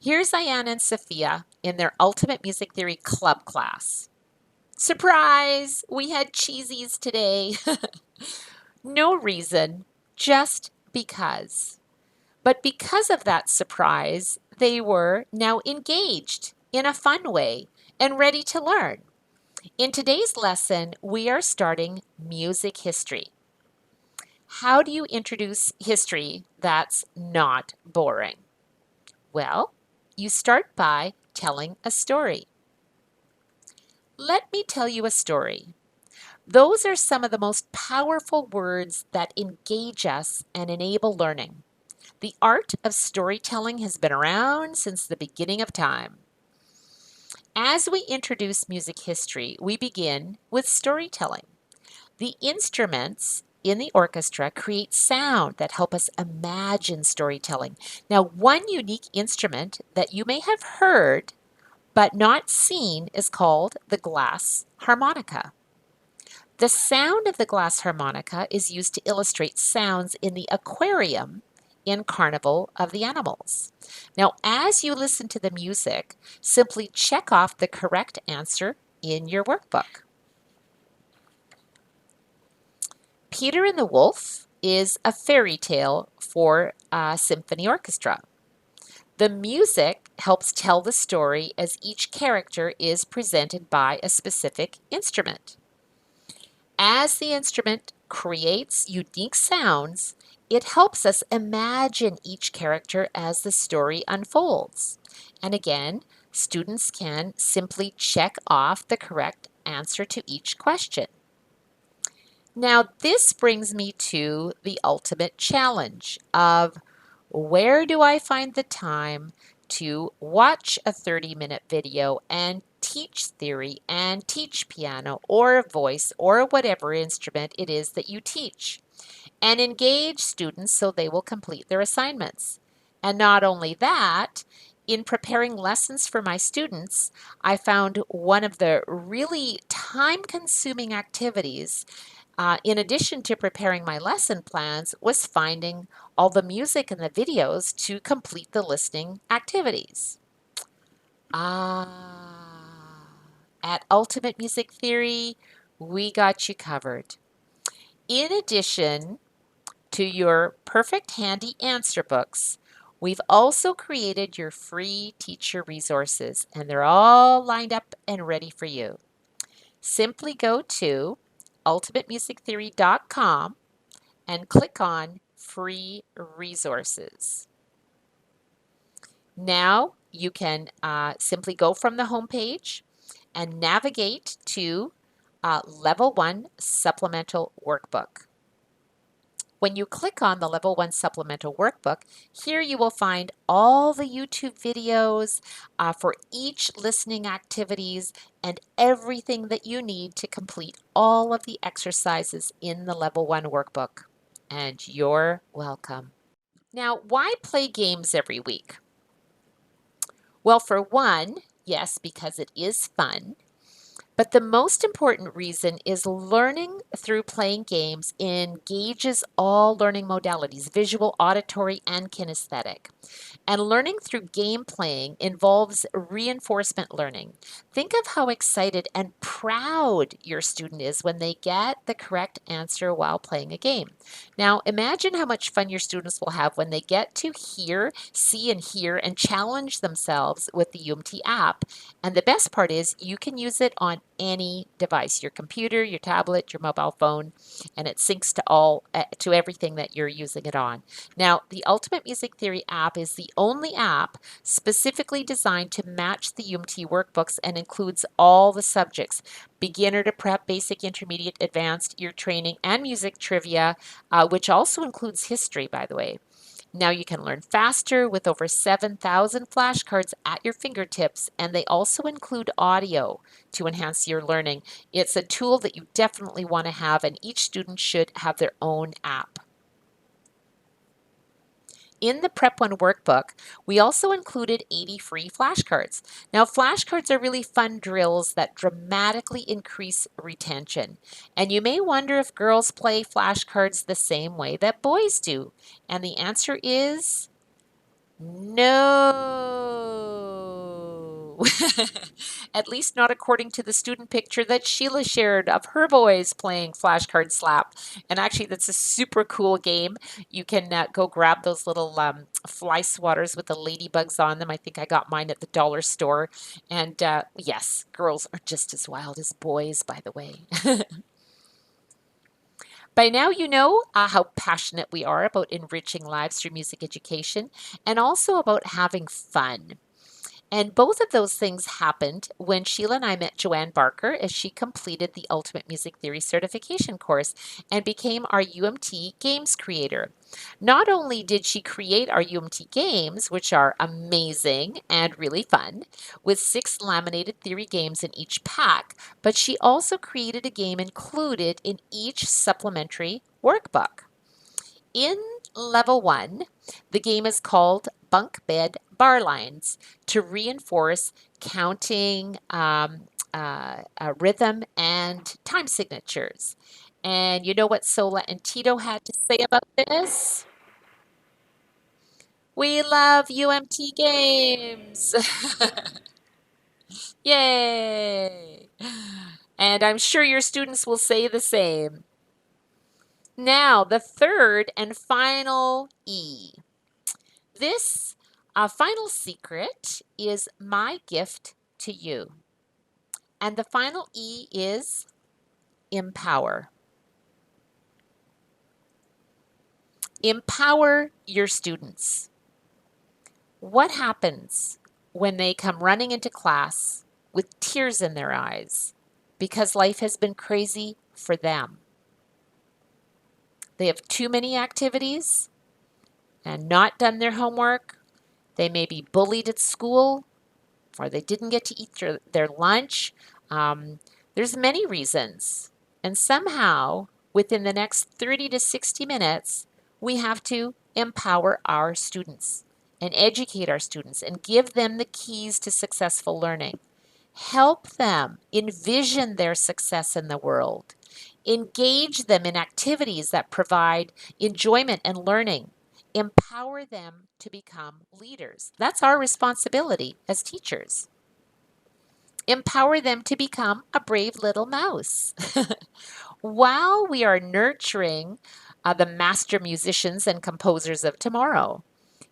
Here's Diane and Sophia in their Ultimate Music Theory Club class. Surprise! We had cheesies today. No reason, just because. But because of that surprise, they were now engaged in a fun way and ready to learn. In today's lesson, we are starting music history. How do you introduce history that's not boring? Well, you start by telling a story. Let me tell you a story. Those are some of the most powerful words that engage us and enable learning. The art of storytelling has been around since the beginning of time. As we introduce music history, we begin with storytelling. The instruments in the orchestra create sound that help us imagine storytelling. Now, one unique instrument that you may have heard but not seen is called the glass harmonica. The sound of the glass harmonica is used to illustrate sounds in the aquarium in Carnival of the Animals. Now, as you listen to the music, simply check off the correct answer in your workbook. Peter and the Wolf is a fairy tale for a symphony orchestra. The music helps tell the story as each character is presented by a specific instrument. As the instrument creates unique sounds, it helps us imagine each character as the story unfolds. And again, students can simply check off the correct answer to each question. Now, this brings me to the ultimate challenge of where do I find the time to watch a 30-minute video and teach theory and teach piano or voice or whatever instrument it is that you teach, and engage students so they will complete their assignments. And not only that, in preparing lessons for my students, I found one of the really time-consuming activities in addition to preparing my lesson plans, was finding all the music and the videos to complete the listening activities. At Ultimate Music Theory, we got you covered. In addition to your perfect handy answer books, we've also created your free teacher resources, and they're all lined up and ready for you. Simply go to ultimatemusictheory.com and click on Free Resources. Now you can simply go from the home page and navigate to Level 1 Supplemental Workbook. When you click on the Level 1 Supplemental Workbook, here you will find all the YouTube videos for each listening activities and everything that you need to complete all of the exercises in the Level 1 Workbook. And you're welcome. Now, why play games every week? Well, for one, yes, because it is fun. But the most important reason is learning through playing games engages all learning modalities, visual, auditory, and kinesthetic. And learning through game playing involves reinforcement learning. Think of how excited and proud your student is when they get the correct answer while playing a game. Now, imagine how much fun your students will have when they get to hear, see, and hear and challenge themselves with the UMT app. And the best part is you can use it on any device, your computer, your tablet, your mobile phone, and it syncs to everything that you're using it on. Now, the Ultimate Music Theory app is the only app specifically designed to match the UMT workbooks and includes all the subjects, beginner to prep, basic, intermediate, advanced, ear training, and music trivia, which also includes history, by the way. Now you can learn faster with over 7,000 flashcards at your fingertips, and they also include audio to enhance your learning. It's a tool that you definitely want to have, and each student should have their own app. In the Prep 1 workbook, we also included 80 free flashcards. Now, flashcards are really fun drills that dramatically increase retention. And you may wonder if girls play flashcards the same way that boys do. And the answer is No. At least not according to the student picture that Sheila shared of her boys playing Flashcard Slap. And actually, that's a super cool game. You can go grab those little fly swatters with the ladybugs on them. I think I got mine at the dollar store. And yes, girls are just as wild as boys, by the way. By now, you know how passionate we are about enriching lives through music education and also about having fun. And both of those things happened when Sheila and I met Joanne Barker as she completed the Ultimate Music Theory certification course and became our UMT Games creator. Not only did she create our UMT Games, which are amazing and really fun, with 6 laminated theory games in each pack, but she also created a game included in each supplementary workbook. In level 1, the game is called Bunk Bed Bar Lines to reinforce counting, rhythm, and time signatures. And you know what Sola and Tito had to say about this? We love UMT games. Yay! And I'm sure your students will say the same. Now, the third and final E. This final secret is my gift to you. And the final E is empower. Empower your students. What happens when they come running into class with tears in their eyes because life has been crazy for them? They have too many activities and not done their homework. They may be bullied at school, or they didn't get to eat their lunch. Um, there's many reasons. And somehow, within the next 30 to 60 minutes, we have to empower our students and educate our students and give them the keys to successful learning. Help them envision their success in the world. Engage them in activities that provide enjoyment and learning. Empower them to become leaders. That's our responsibility as teachers. Empower them to become a brave little mouse. While we are nurturing the master musicians and composers of tomorrow.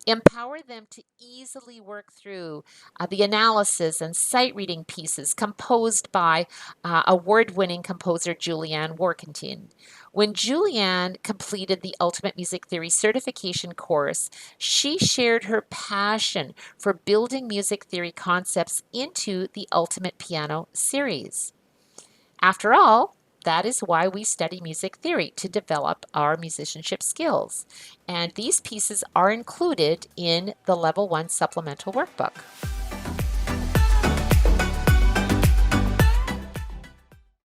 Empower them to easily work through the analysis and sight reading pieces composed by award winning composer Julianne Warkentin. When Julianne completed the Ultimate Music Theory certification course, she shared her passion for building music theory concepts into the Ultimate Piano series. After all, that is why we study music theory, to develop our musicianship skills. And these pieces are included in the Level 1 Supplemental Workbook.